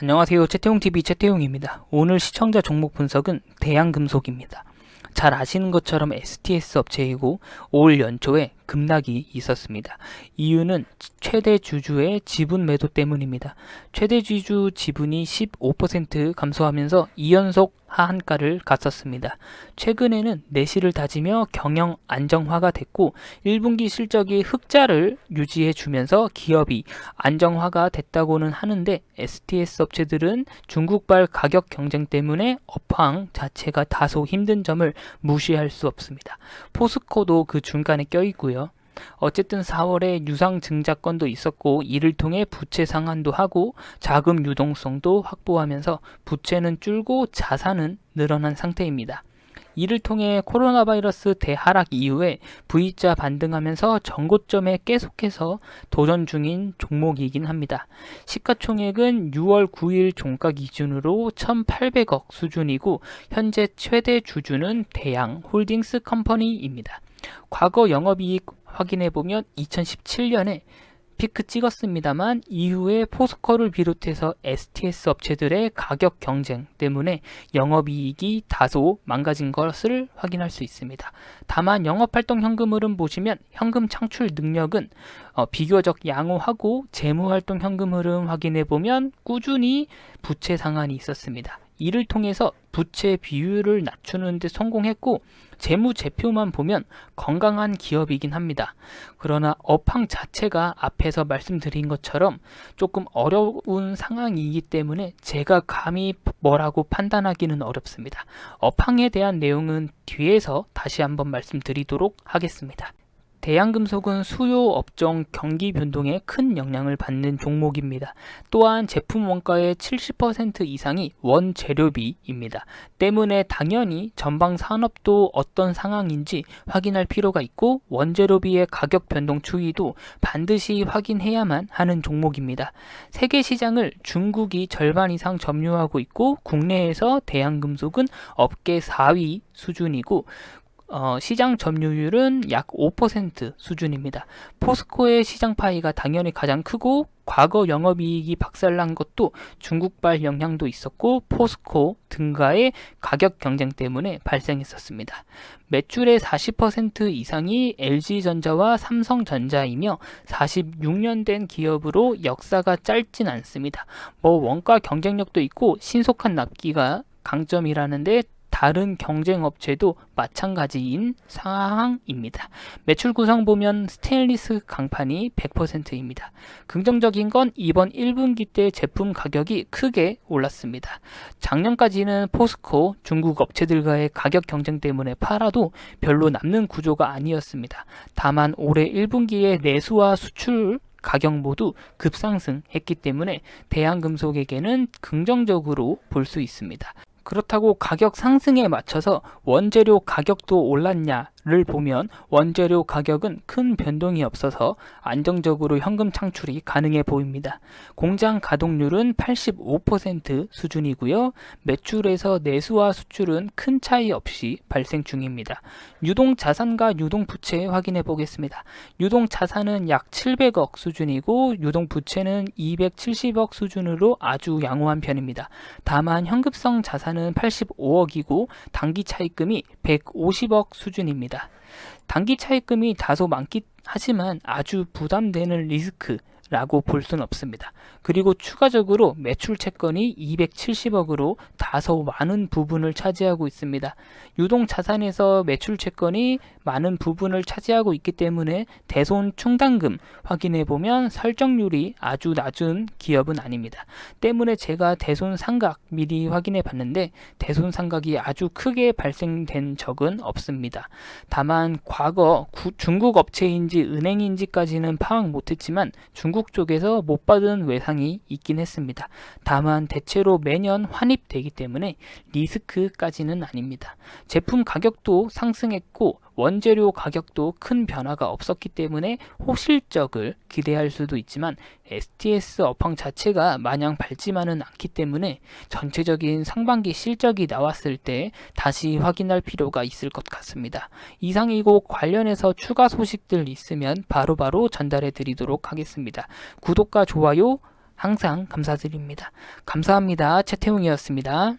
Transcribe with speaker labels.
Speaker 1: 안녕하세요. 채태용TV 채태용입니다. 오늘 시청자 종목 분석은 대양금속입니다. 잘 아시는 것처럼 STS 업체이고 올 연초에 급락이 있었습니다. 이유는 최대 주주의 지분 매도 때문입니다. 최대 주주 지분이 15% 감소하면서 2연속 하한가를 갔었습니다. 최근에는 내실을 다지며 경영 안정화가 됐고 1분기 실적이 흑자를 유지해 주면서 기업이 안정화가 됐다고는 하는데 STS 업체들은 중국발 가격 경쟁 때문에 업황 자체가 다소 힘든 점을 무시할 수 없습니다. 포스코도 그 중간에 껴있고요. 어쨌든 4월에 유상 증자건도 있었고 이를 통해 부채 상환도 하고 자금 유동성도 확보하면서 부채는 줄고 자산은 늘어난 상태입니다. 이를 통해 코로나 바이러스 대하락 이후에 V자 반등하면서 전고점에 계속해서 도전 중인 종목이긴 합니다. 시가총액은 6월 9일 종가 기준으로 1,800억 수준이고 현재 최대 주주는 대양 홀딩스 컴퍼니입니다. 과거 영업이익 확인해보면 2017년에 피크 찍었습니다만 이후에 포스코를 비롯해서 STS 업체들의 가격 경쟁 때문에 영업이익이 다소 망가진 것을 확인할 수 있습니다. 다만 영업활동 현금 흐름 보시면 현금 창출 능력은 비교적 양호하고 재무활동 현금 흐름 확인해보면 꾸준히 부채 상환이 있었습니다. 이를 통해서 부채 비율을 낮추는 데 성공했고 재무제표만 보면 건강한 기업이긴 합니다. 그러나 업황 자체가 앞에서 말씀드린 것처럼 조금 어려운 상황이기 때문에 제가 감히 뭐라고 판단하기는 어렵습니다. 업황에 대한 내용은 뒤에서 다시 한번 말씀드리도록 하겠습니다. 대양금속은 수요 업종 경기 변동에 큰 영향을 받는 종목입니다. 또한 제품 원가의 70% 이상이 원재료비입니다. 때문에 당연히 전방 산업도 어떤 상황인지 확인할 필요가 있고 원재료비의 가격 변동 추이도 반드시 확인해야만 하는 종목입니다. 세계 시장을 중국이 절반 이상 점유하고 있고 국내에서 대양금속은 업계 4위 수준이고 시장 점유율은 약 5% 수준입니다. 포스코의 시장 파이가 당연히 가장 크고 과거 영업이익이 박살난 것도 중국발 영향도 있었고 포스코 등가의 가격 경쟁 때문에 발생했었습니다. 매출의 40% 이상이 LG전자와 삼성전자이며 46년 된 기업으로 역사가 짧진 않습니다. 원가 경쟁력도 있고 신속한 납기가 강점이라는데 다른 경쟁업체도 마찬가지인 상황입니다. 매출 구성 보면 스테인리스 강판이 100%입니다. 긍정적인 건 이번 1분기 때 제품 가격이 크게 올랐습니다. 작년까지는 포스코, 중국 업체들과의 가격 경쟁 때문에 팔아도 별로 남는 구조가 아니었습니다. 다만 올해 1분기에 내수와 수출 가격 모두 급상승했기 때문에 대양금속에게는 긍정적으로 볼 수 있습니다. 그렇다고 가격 상승에 맞춰서 원재료 가격도 올랐냐를 보면 원재료 가격은 큰 변동이 없어서 안정적으로 현금 창출이 가능해 보입니다. 공장 가동률은 85% 수준이고요. 매출에서 내수와 수출은 큰 차이 없이 발생 중입니다. 유동 자산과 유동 부채 확인해 보겠습니다. 유동 자산은 약 700억 수준이고 유동 부채는 270억 수준으로 아주 양호한 편입니다. 다만 현금성 자산은 85억이고 단기 차입금이 150억 수준입니다. 단기 차입금이 다소 많긴 하지만 아주 부담되는 리스크라고 볼 수는 없습니다. 그리고 추가적으로 매출 채권이 270억으로 다소 많은 부분을 차지하고 있습니다. 유동 자산에서 매출 채권이 많은 부분을 차지하고 있기 때문에 대손 충당금 확인해 보면 설정률이 아주 낮은 기업은 아닙니다. 때문에 제가 대손 상각 미리 확인해 봤는데 대손 상각이 아주 크게 발생된 적은 없습니다. 다만 과거 중국 업체인지 은행인지까지는 파악 못했지만 중국 쪽에서 못 받은 외상이 있긴 했습니다. 다만 대체로 매년 환입되기 때문에 리스크까지는 아닙니다. 제품 가격도 상승했고 원재료 가격도 큰 변화가 없었기 때문에 호실적을 기대할 수도 있지만 STS 업황 자체가 마냥 밝지만은 않기 때문에 전체적인 상반기 실적이 나왔을 때 다시 확인할 필요가 있을 것 같습니다. 이상이고 관련해서 추가 소식들 있으면 바로바로 전달해 드리도록 하겠습니다. 구독과 좋아요 항상 감사드립니다. 감사합니다. 최태웅이었습니다.